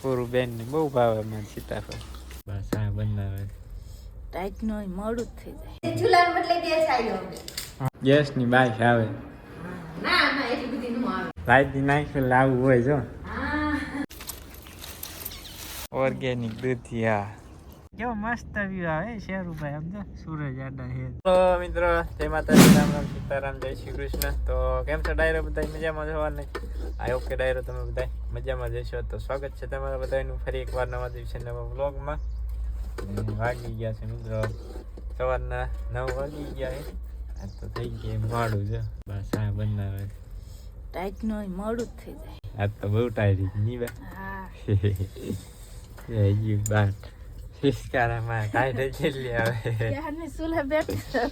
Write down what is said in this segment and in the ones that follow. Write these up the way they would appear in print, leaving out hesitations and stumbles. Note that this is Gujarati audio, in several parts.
પૂરું બેન ને બહુ ભાવે મને સીતાફળ. બસ આ બનાવે ટાઈટ નો મોડું થઈ જાય. ચૂલા બદલે ગેસ આવ્યો હવે. ગેસ ની બાઈક આવે. ના ના એટલી બધી નો આવે. લાઈટ નાખી લાવવું હોય જો. ઓર્ગેનિક દૂધિયા. કેવો મસ્ત વ્યૂ આવે શેરુભાઈ આમ તો સૂરજ આડા હે. તો મિત્રો જય માતાજી, રામ રામ, સીતારામ, જય શ્રી કૃષ્ણ. તો કેમ છો ડાયરો, બધા મજામાં જવાને? આઈ હોપ કે ડાયરો તમે બધા મજામાં જશો. તો સ્વાગત છે તમારા બધાનું ફરી એકવાર નવા દિવસે નવા વ્લોગમાં. વાગી ગયા છે મિત્રો સવારના 9 વાગી ગયા છે. આ તો થઈ ગયા મોડું છે. બસ આ બનાવે ટાઈટ નો મોડું થઈ જાય. આ તો બહુ ટાઈટ ની બે. હા એ જી બાત સિસ્કારામાં ટાઈટ છેલ્લી આવે. ત્યાંને સુલા બેઠો.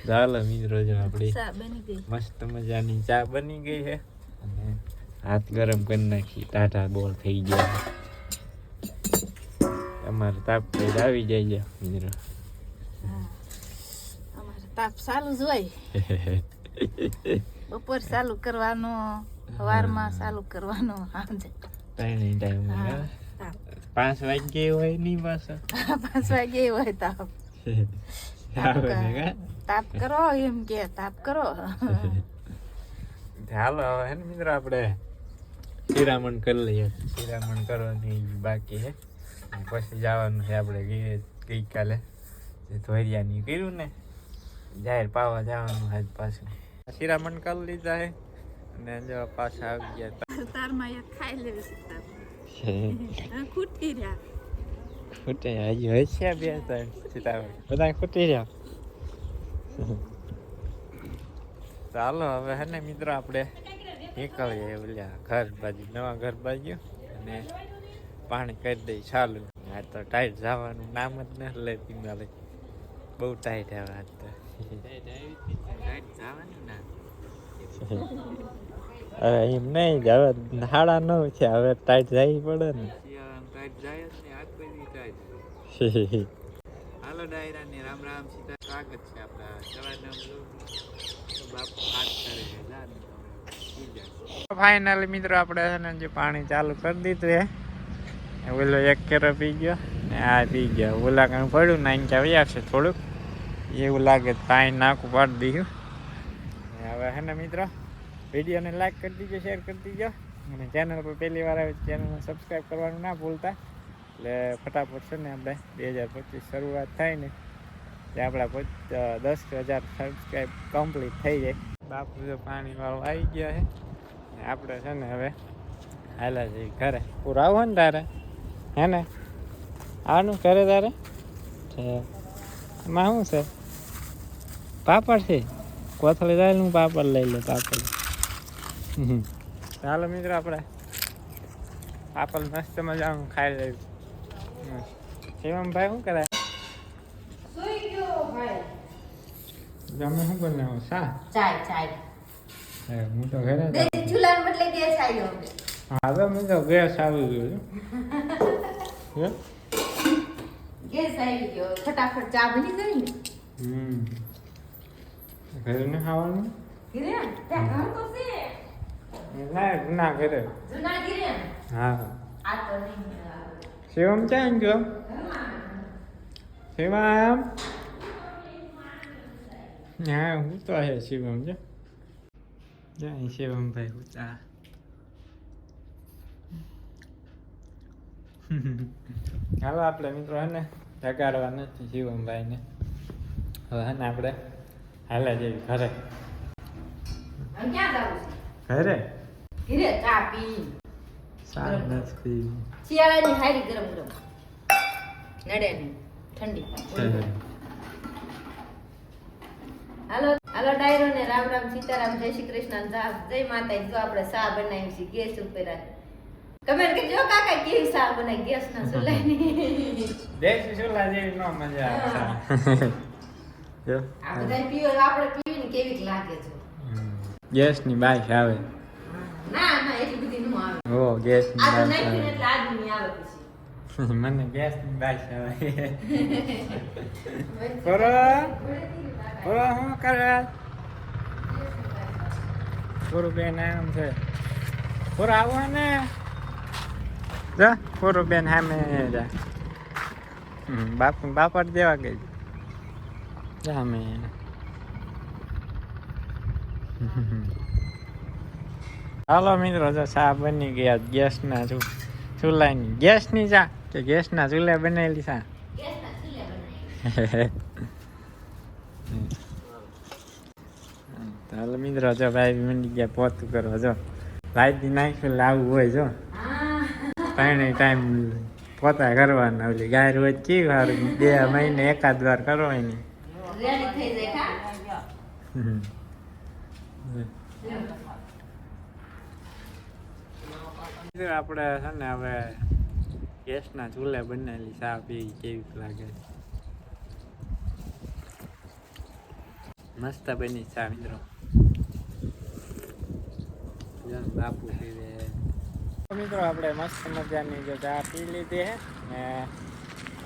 ચાલો મિત્રો જો આપણી ચા બની ગઈ. મસ્ત મજાની ચા બની ગઈ છે અને હાથ ગરમ કરી નાખી. ટાટા બોલ થઈ ગયા. અમારે તાપ આવી જાય છે મિત્રો. અમારે તાપ ચાલુ જ હોય. બપોર ચાલુ કરવાનો, સવારમાં ચાલુ કરવાનો, સાંજે ટાઈમ 5 વાગે હોય નહીં પાછો. 5 વાગે હોય તાપ. તાપ કરો એમ કે તાપ કરો. હાલો હવે હે ને મિત્રો આપણે શિરામણ કરી લઈએ. શિરામણ કરવાની બાકી છે. પછી જવાનું છે આપણે ગઈકાલે ધોરિયાની કર્યું ને જાહેર પાવા જવાનું આજ પાછું. શિરામણ કરી લીધા છે અને જો પાછા આવી ગયા. તારમાં એક ખાઈ લેવી ખૂટી રહ્યા. ખૂટે હજી હોય છે બે ત્રણ સીતાફળ બધા ખૂટી રહ્યા. ચાલો હવે હે ને મિત્રો આપણે નીકળીએ ઓલા ઘર બાજુ, નવા ઘર બાજુ, અને પાણી કરી દઈ ચાલુ. આ તો ટાઈટ જવાનું નામ જ ન લેતી મારે. બહુ ટાઈટ આવે આજ તો. હવે એમ નહીં જ હવે 9:30 છે. હવે ટાઈટ જવી પડે ને. હાલો ડાયરાને રામ રામ, સીતા સ્વાગત છે આપણા સવારના બાપુ હાથ કરે છે. ફાઇનલી મિત્રો આપણે છે ને જે પાણી ચાલુ કરી દીધું છે. ઓલો એક કેરો પી ગયો ને આ પી ગયો. ઓલા કાંઈ પડ્યું ને અહીં ક્યાં આવશે થોડુંક એવું લાગે. પાણી નાખું પાડી દીધું. હવે હે ને મિત્રો વિડીયોને લાઈક કરી દીજો, શેર કરી દીજો, અને ચેનલ પર પહેલી વાર આવે ચેનલને સબસ્ક્રાઈબ કરવાનું ના ભૂલતા. એટલે ફટાફટ છે ને આપણે 2025 શરૂઆત થાય ને તે આપણા 10,000 સબસ્ક્રાઈબ કમ્પ્લીટ થઈ જાય. બાપુ જો પાણી વાળું આવી ગયા છે ને આપણે છે ને હવે હાલા જઈએ ઘરે. પૂરું આવો ને તારે હે ને આવવાનું ઘરે તારે છે. એમાં શું છે? પાપડ છે. કોથળી જાય હું પાપડ લઈ લે. પાપડ ચાલો મિત્રો આપણે પાપડ મસ્ત મજાનું ખાઈ લઈએ. શિવમભાઈ શું કરે? તમે શું બનાવો? ચા હું તો ઘરે હવે હું તો ગેસ આવી ગયો. ફટાફટ ચા બની ગઈ ને. ઘરે ને ખાવાનું ના ઘરે. હા શિવમ ક્યાં ગયો? શિવમ હા હું તો હે શિવમ છે. જાય શિવમભાઈ ઉતા. હાલો આપણે મિત્રો હે ને જગાડવા નથી શિવમભાઈને. હવે હે ને આપણે હાલે જઈએ ઘરે. ઘરે ચા પી. ચા નથી પી. શિયાળાની હારી ગરમ ગરમ નડે નહીં ઠંડી. હાલો હાલો ડાયરો ને રામ રામ, સીતારામ, જય શ્રી કૃષ્ણ, જય માતાજી. જો આપણે ચા બનાવી છે ગેસ ઉપર. કમેન્ટ કરજો કાકા કેવી ચા બનાવી ગેસ ના ચૂલાની. દેશી ચૂલા જેવી નો મજા આવે. જો આ બધા પીઓ આપણે પીવીને કેવી લાગે છે. ગેસ ની બાઈક આવે. ના ના એટલી બધી નો આવે. ઓ ગેસ ની આ તો બાઈક નાખીને આવે. એટલે આદમી આવે પછી. મને ગેસ ની બાઈક આવે. કરો કરો શું કરે? પૂરું બેન આમ છે. પૂરા આવો ને જો પૂરું બેન સામે જા બાપડ દેવા ગઈ સામે હાલો મિત્રો જો ચા બની ગયા ગેસના ચૂલાની ગેસની ચા કે ગેસના ચૂલે બનાવેલી ચા હાલો મિત્રો જો ભાઈ મંડી ગયા પોતું કરવા જો લાઈટ નાખ્યું લાવવું હોય જો ત્રણેય ટાઈમ પોતા કરવાના ઓલી ગાય રોજ કેવી સારું 2 મહિને એકાદ વાર કરવાની આપણે છે ને હવે ગેસના ચૂલે બનાવેલી ચા પી કેવી લાગે મસ્ત બની ચા મિત્રો બાપુ પીવે મિત્રો આપણે મસ્ત મજાની જો ચા પી લીધી હે ને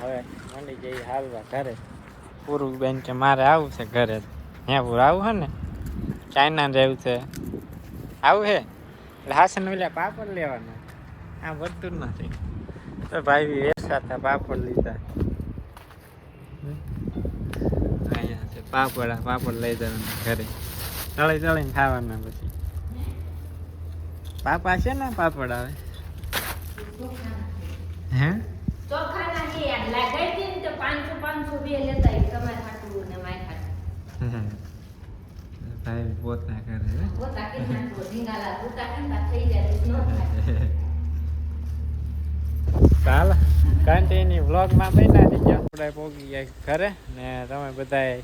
હવે મંડી જઈ હાલવા ઘરે પૂરું બેન કે મારે આવું છે ઘરે ત્યાં પૂરું આવું હે ને ચાઇના રહેવું છે આવું હે એટલે હાસન ઓલા પાપડ લેવાના આ બધું નથી તો ભાઈ વેચતા હતા પાપડ લીધા અહીંયા છે પાપડ લઈ જવાના ઘરે તળીને ખાવાના પછી પાપા છે ને પાપડ આવે હે ચોખાના છે યાર લાગાઈ દે ને તો 500 બે લેતા તમારે હાટું ને માય હાટું ભાઈ પોતા કરે પોતા કે નાખો ઢીંગાલા પોતા કેંતા થઈ જાય નો થાય ચાલ કન્ટિન્યુ વ્લોગમાં બન્યા રહીજો આપણે પોગી ગયા ઘરે ને તમે બધાએ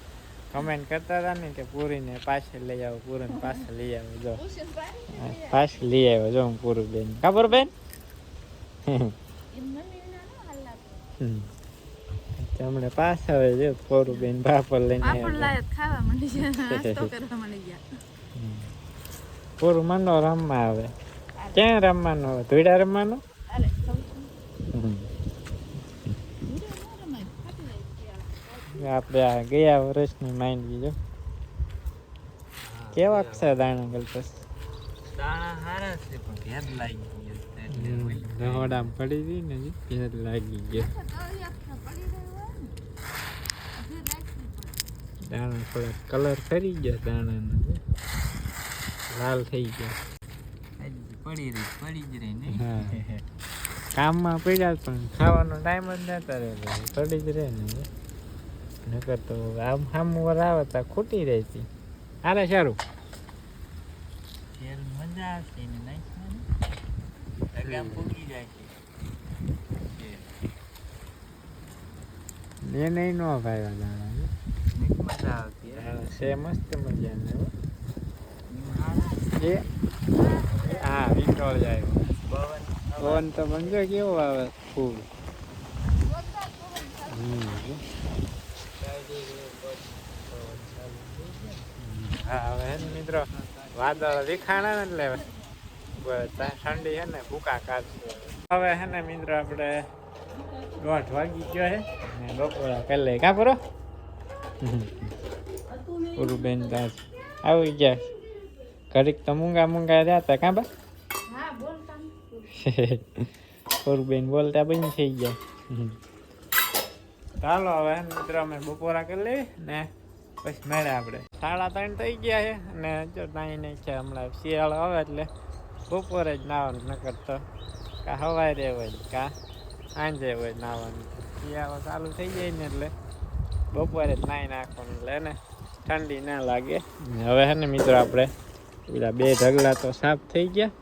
કમેન્ટ કરતા હતા ને કે પૂરીને પાછળ લઈ આવો પૂરીને પાછળ લઈ આવો જો પાછળ લઈ આવ્યો જો હું પૂરું બેન ખબર બેન તમને પાસ આવે છે પૂરું બેન પાપડ લઈને પૂરું મંડો રમવા આવે ક્યાં રમવાનું હવે ધોઈડા રમવાનું આપણે આ ગયા વર્ષની માંડવી જો કેવા છે દાણા ગલપસ દાણા સારા છે પણ ભેદ લાગી ગયો રહોડામાં પડી ગઈ ને ભેદ લાગી ગયો દાણા થોડા કલર કરી ગયા દાણાનો લાલ થઈ ગયા પડી જ રહી ને હા કામમાં પડ્યા પણ ખાવાનો ટાઈમ જ નતા રહેતો પડી જ રહે ને નકર તો આમ વાર આવે તો ખૂટી રહી હતી હારે સારું મજા આવશે ને નાખવાની ફૂગી જાય છે એને ન ભાઈ દાણા મજા આવતી છે મસ્ત મજા ને હા વિક્રોલ જાય પવન તો બંજો કેવો આવે ફૂલ હા હવે મિત્રો વાદળ દેખાણા ને એટલે ઠંડી છે ને ભૂકા કાઢશે હવે હે ને મિત્રો આપણે 1:30 વાગી ગયો હે ને બપોરા કરી લે કા બરો પૂરું બેન તાજ આવી ગયા ઘડીક તો મૂંગા રહ્યા હતા કા બા પૂરું બેન બોલતા બંધ થઈ ગયા ચાલો હવે મિત્રો અમે બપોરા કરી લઈએ ને પછી મળે આપણે 3:30 થઈ ગયા છે અને જો નાઈ નહીં છે હમણાં શિયાળો આવે એટલે બપોરે જ નાવાનું નકર તો કા સવારે હોય કા સાંજે હોય નાવાનું શિયાળો ચાલુ થઈ જાય ને એટલે બપોરે જ નાઈ નાખવાનું એટલે ને ઠંડી ના લાગે હવે છે ને મિત્રો આપણે પેલા 2 ઢગલા તો સાફ થઈ ગયા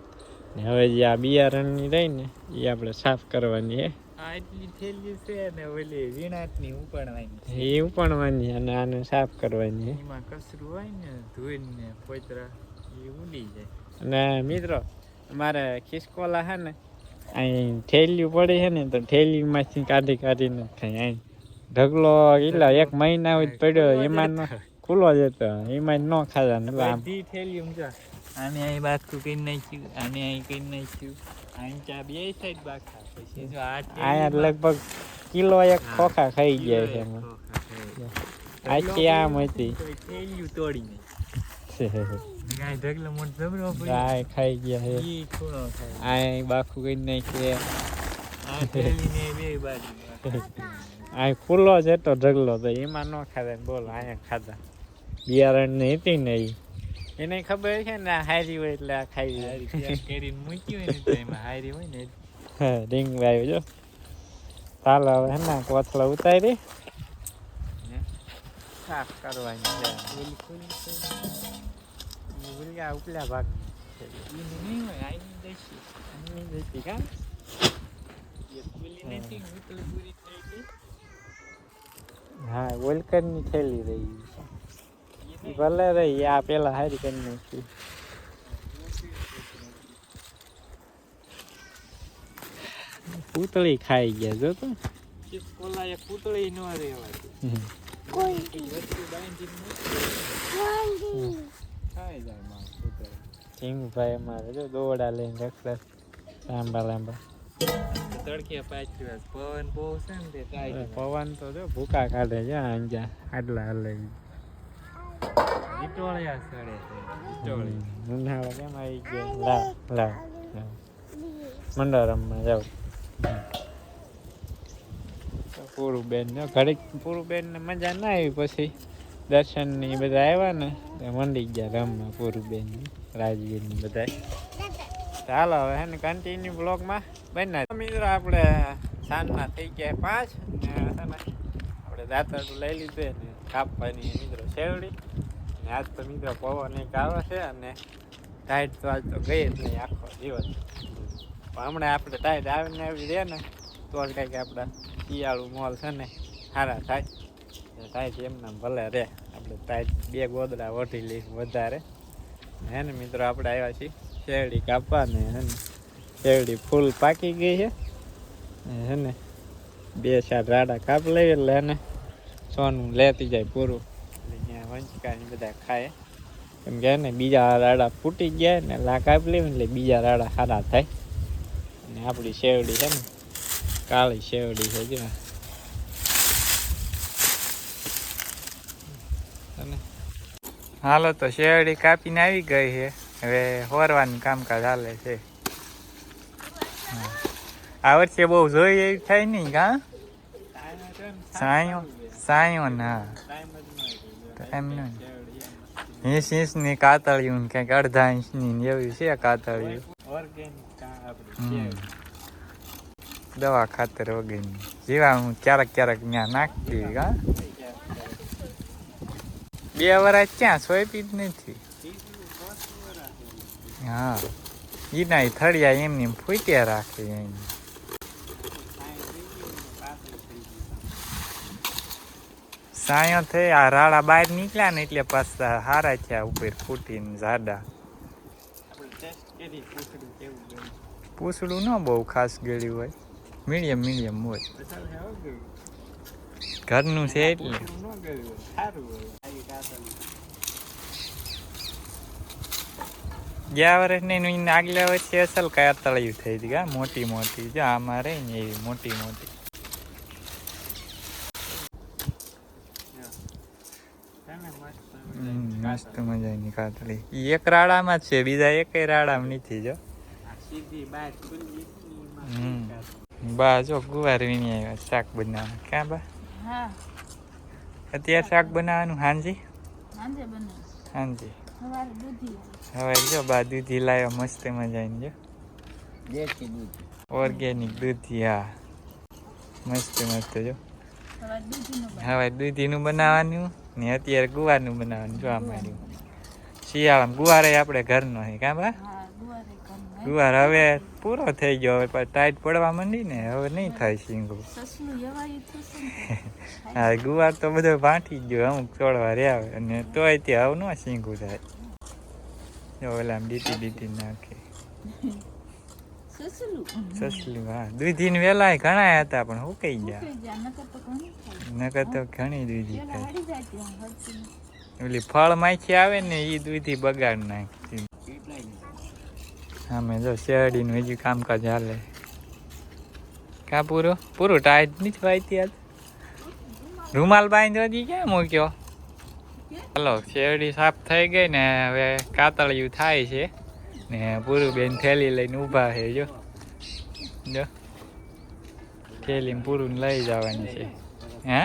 ને હવે જે આ બિયારણની રહી ને એ આપણે સાફ કરવાની છે આટલી થેલી છે ને ઓલી વીણાટની ઉપાડવાની એ ઉપાડવાની અને આને સાફ કરવાની એમાં કચરું હોય ને ધોઈને પોતરા એ ઉડી જાય અને મિત્રો અમારે ખિસકોલા છે ને અહીં થેલીઓ પડી છે ને તો થેલીમાંથી કાઢીને ખાઈ અહીં ઢગલો કેટલા 1 મહિના હોય પડ્યો એમાં ખુલ્લો જતો એમાં ન ખાતા ને બધી થેલીઓ આને અહીં બાકું કરી નાખ્યું આને અહીં કરી નાખ્યું અહીં ચા 2 સાઈડ બાકા પછી જો આ લગભગ કિલો 1 ખોખા ખાઈ ગયા છે એમાં આખી આમ હતી થેલીઓ તોડી નાખી ગાય ઢગલો મોટ જબરો પડ્યો ગાય ખાઈ ગયા છે ઈ થોડો ખાય આ બાકું કરી નાખીએ આ થેલીને બે બાજુ આ ખુલ્લો છે તો ઢગલો તો એમાં ન ખાધા બોલો અહીંયા ખાધા બિયારણ ને હતી ને એને ખબર છે ને આ હારી હોય એટલે આ ખાઈ હારી ત્યાં કેરીને મૂકી હોય ને તો એમાં હારી હોય ને હા રીંગ વાવ્યું જો ચાલો હવે હે ને કોથળા ઉતારી સાફ કરવાની છે ખોલી ખોલી તો ઉલ્યા ઉપલા ભાગ ઈને નહીં હોય આઈની દેશી કા એ ખોલી નથી ઉતળી પૂરી થઈ ગઈ હા વોલ્કર ની થેલી રહી છે ભલે રહી આ પેલા હારી કરી નાખી પૂતળી ખાઈ ગયા જો તો ઓલા એ પૂતળી ન રહેવાય વસ્તુ બાંધીને ખાઈ જાય માં પૂતળી સિંગભાઈ અમારે જો દોડા લઈને રખડા લાંબા લાંબા તડકે પાછું પવન બહુ છે ને તે થાય પવન તો જો ભૂકા કાઢે છે અંજા આટલા હલે ઈટોળિયા સડે છે ઈટોળી ઉનાળો કેમ આવી ગયો લાવ લાવ મંડળમાં જાવ પૂરું બેન જો ઘડીક પૂરું બેન ને મજા ના આવી પછી દર્શન ની બધા આવ્યા ને તે મંડી ગયા રમવા પૂરું બેન રાજવીર ની બધા ચાલો હવે હે ને કન્ટિન્યુ બ્લોગમાં બન્યા મિત્રો આપણે સાંજના થઈ ગયા 5 ને આપણે દાંતરડું લઈ લીધું ને કાપવાની મિત્રો શેરડી ને આજ તો મિત્રો પવન એક આવે છે અને ટાઈટ તો આજ તો ગઈ જ નહીં આખો દિવસ પણ હમણાં આપણે ટાઈટ આવીને આવી રહે ને તો જ કાંઈક આપણા શિયાળું મોલ છે ને સારા થાય ટાઈટ એમને ભલે રહે આપણે ટાઈટ 2 ગોદડા વઢી લઈ વધારે હે ને મિત્રો આપણે આવ્યા છીએ શેરડી કાપવા ને હે ને શેરડી ફૂલ પાકી ગઈ છે હે ને 2-4 રાડા કાપ લઈએ એટલે એને સોનું લેતી જાય પૂરું એટલે ત્યાં વંચકાની બધા ખાય કેમ કે ને બીજા રાડા ફૂટી ગયા ને લા કાપી લેવી એટલે બીજા રાડા સારા થાય અને આપણી શેરડી છે ને કાળી શેરડી છે જો હાલો તો શેરડી કાપીને આવી ગઈ છે હવે હોરવાનું કામકાજ હાલે છે આ વર્ષે બહુ જોઈ એવી થાય નહીં કા સાયો ના ટાઈમ નહીં 20 ઇંચની કાતળિયું કંઈક 1/2 ઇંચની એવી છે કાતળિયું દવા ખાતર વગેરેની જીવાણું ક્યારેક ક્યારેક ત્યાં નાખતી કા 2 વર્ષ ક્યાં સોંપી જ નથી હા એના થળિયા એમની ફૂટ્યા રાખે એની સાયો થઈ આ રાડા બહાર નીકળ્યા ને એટલે પાછા હારા થયા ઉપર ફૂટીને જાડા પૂછડું ન બહુ ખાસ ગળ્યું હોય મીડિયમ હોય ઘરનું છે એટલે ગયા વર્ષ ને આગલા વર્ષે અસલ કાતળિયું થઈ હતી કા મોટી જો આમાં રહી ને એવી મોટી મસ્ત મજાની કાતળી એક રાડામાં જ છે બીજા એકેય રાડામાં નથી જો બા જો ગુવાર વીણી આવ્યા શાક બનાવવા ક્યાં બા અત્યારે શાક બનાવવાનું હાંજી હવે જો બા દૂધી લાવ્યા મસ્ત મજાની જો ઓર્ગેનિક દૂધી હા મસ્ત જો હવે દૂધીનું બનાવવાનું ને અત્યારે ગુવારનું બનાવવાનું જો અમારું શિયાળામાં ગુવાર આપણે ઘરનો છે કાં બા ગુવાર હવે પૂરો થઈ ગયો હવે ટાઈટ પડવા માંડી ને હવે નહીં થાય શીંગું હા ગુવાર તો બધો ભાંઠી ગયો અમુક ચોળવા રહ્યા અને તોય તે હવે ન શીંગું થાય જો ઓલા ડીટી નાખે સસલું હા દૂધીને વેલા ઘણા હતા પણ હુકાઈ ગયા નકર તો ઘણી દૂધી ખાય ઓલી ફળ માખી આવે ને એ દૂધી બગાડ નાખતી અમે જો શેરડીનું હજી કામકાજ હાલે કા પૂરું ટાઈટ નથી વાયતી આજ રૂમાલ બાંધ્યો હજી ક્યાં મૂક્યો હલો શેરડી સાફ થઈ ગઈ ને હવે કાતળિયું થાય છે ને પૂરું બેન થેલી લઈને ઊભા છે જો થેલી પૂરું લઈ જવાની છે હે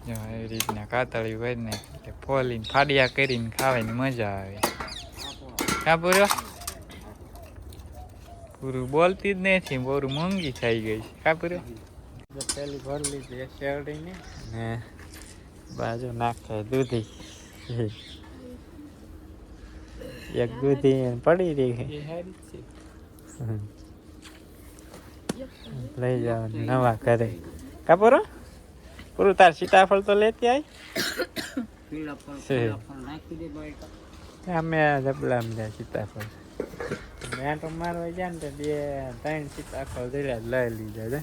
જો એવી રીતના કાતળી હોય ને એટલે ફોલીને ફાડિયા કરીને ખાવાની મજા આવે કા પૂરો પૂરું બોલતી જ નથી પૂરું મોંઘી થઈ ગઈ છે કા પૂરો પેલી ભરી લીધી શેરડીને ને બાજુ નાખે દૂધી એક દૂધી પડી રહી છે લઈ જાવ નવા ઘરે કા પૂરો પૂરું તાર સીતાફળ તો લેતી આવી અમે જબલા મળ્યા સીતાફળ મેં તો મારવા ગયા ને તો 2-3 સીતાફળ લઈ લીધા છે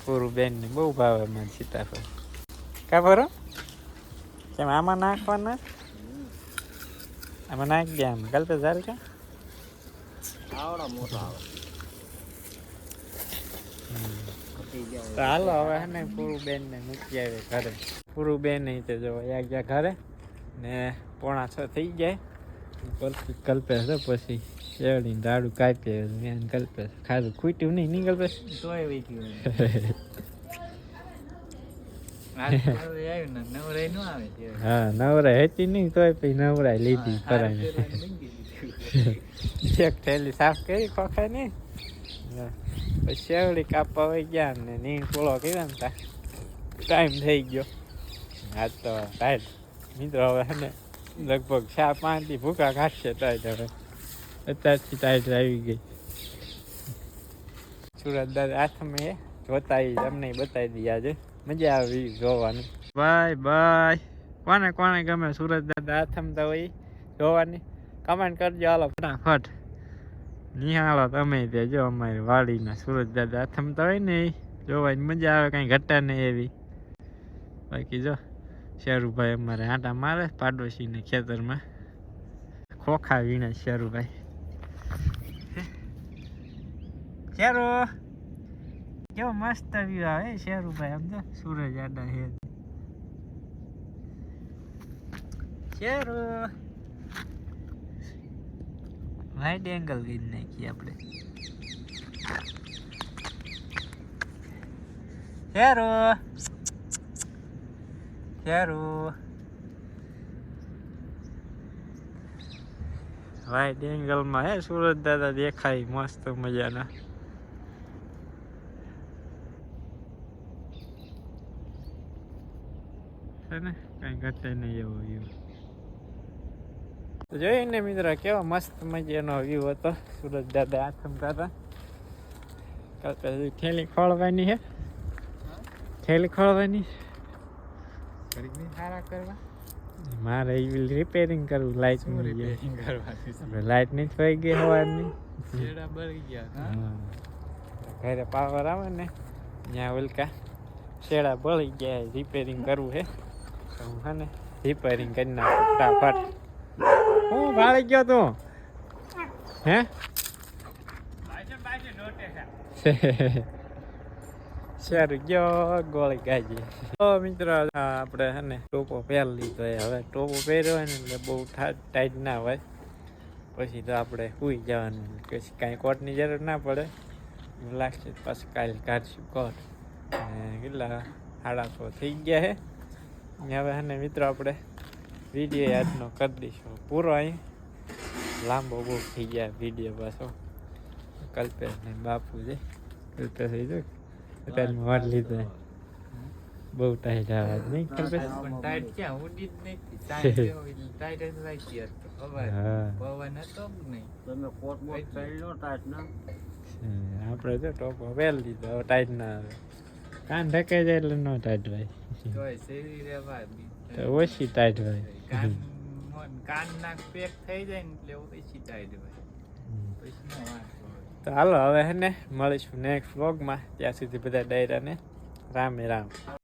પૂરું બેન ને બહુ ભાવે મને સીતાફળ કા ભરો કેમ આમાં નાખવાના આમાં નાખી દે આમ ગલપે ઝાલ કા આવડો મોટો આવે તો હાલો હવે હે ને પૂરું બેન ને મૂકી આવે ઘરે પૂરું બેન નહીં તો જો ગયા ઘરે ને 5:45 થઈ જાય કલ્પે છે પછી શેરડીને દાડું કાપીએ મેં કલ્પે ખાધું ખૂટ્યું નહીં કલ્પે તોય વહી ગયું હા નવરાય હતી નહીં તોય પછી નવરાય લીધી કરાઈને એક થેલી સાફ કરી ખોખાય નહીં પછી શેરડી કાપવા વહી ગયા ને નીણ પૂળો કર્યો ને ટાઈમ થઈ ગયો આજ તો ટાઈટ મિત્રો હવે ને લગભગ 4-5 દી ભૂકા કાઢશે ટાઈટ હવે અત્યારથી ટાઈટ આવી ગઈ સુરત દાદા આથમે જોતા તમને બતાવી દઈએ આજે મજા આવી જોવાની બાય કોને ગમે સુરત દાદા આથમતા હોય જોવાની કમેન્ટ કરજો હાલો ફટાફટ નિહાળો તમે તે જો અમારી વાડીના સુરત દાદા આથમતા હોય ને જોવાની મજા આવે કાંઈ ઘટા નહીં એવી બાકી જો શેરુભાઈ અમારે આંટા મારે પાડોશીને ખેતરમાં ખોખા વીણે શેરુભાઈ શેરુ કેવો મસ્ત વ્યૂ આવે શેરુભાઈ આમ જો સૂરજ આડા હે શેરુ વાઇડ એંગલ કરી નાખીએ આપણે શેરુ વાઇડ એંગલમાં હે સુરત દાદા દેખાય મસ્ત મજાના છે ને કઈ ઘટે નહીં એવો વ્યૂ તો જોયું ને મિત્રો કેવો મસ્ત મજાનો વ્યૂ હતો સુરત દાદા આથમતા હતા થેલી ખોળવાની હે થેલી ખોળવાની સારા કરવા મારે રિપેરિંગ કરવું લાઈટ રિપેરિંગ કરવા લાઈટ નહીં થઈ ગઈ સવારની છેડા બળી ગયા ઘરે પાવર આવે ને ત્યાં ઓલકા છેડા બળી ગયા રિપેરિંગ કરવું હે તો હું હા ને રિપેરિંગ કરી નાખું ફટાફટ હું ભાળી ગયો તું હે સારું ગયો ગોળી ગાજી તો મિત્રો આપણે હે ને ટોપો પહેરી લીધો હવે ટોપો પહેર્યો હોય ને એટલે બહુ ટાઈટ ના હોય પછી તો આપણે સૂઈ જવાનું પછી કાંઈ કોટની જરૂર ના પડે લાગશે પાછું કાલે કાઢશું કોટ કેટલા 6:30 થઈ ગયા છે હવે હે ને મિત્રો આપણે વિડીયો આજનો કરી દઈશું પૂરો અહીં લાંબો બહુ થઈ ગયા વિડીયો પાછો કલ્પેશ ને બાપુ છે કલ્પેશ થઈ જાય અત્યારમાં વાર લીધો બહુ ટાઈટ આવે નહીં કલ્પેશ પણ ટાઈટ ક્યાં ઉડી જ નહીં ટાઈટ જ રાખી હતો પવન હતો જ નહીં તમે કોટ બોટ પહેરી લો ટાઈટ ના આપણે તો ટોપો પહેરી લીધો હવે ટાઈટ ના આવે કાન ઢકાઈ જાય એટલે ન ટાઈટ ભાઈ તો ઓછી ટાઈટ ભાઈ કાન નાક પેક થઈ જાય ને એટલે ઓછી ટાઈટ ભાઈ તો હાલો હવે હે ને મળીશું નેક્સ્ટ વ્લોગમાં ત્યાં સુધી બધા ડાયરાને રામે રામ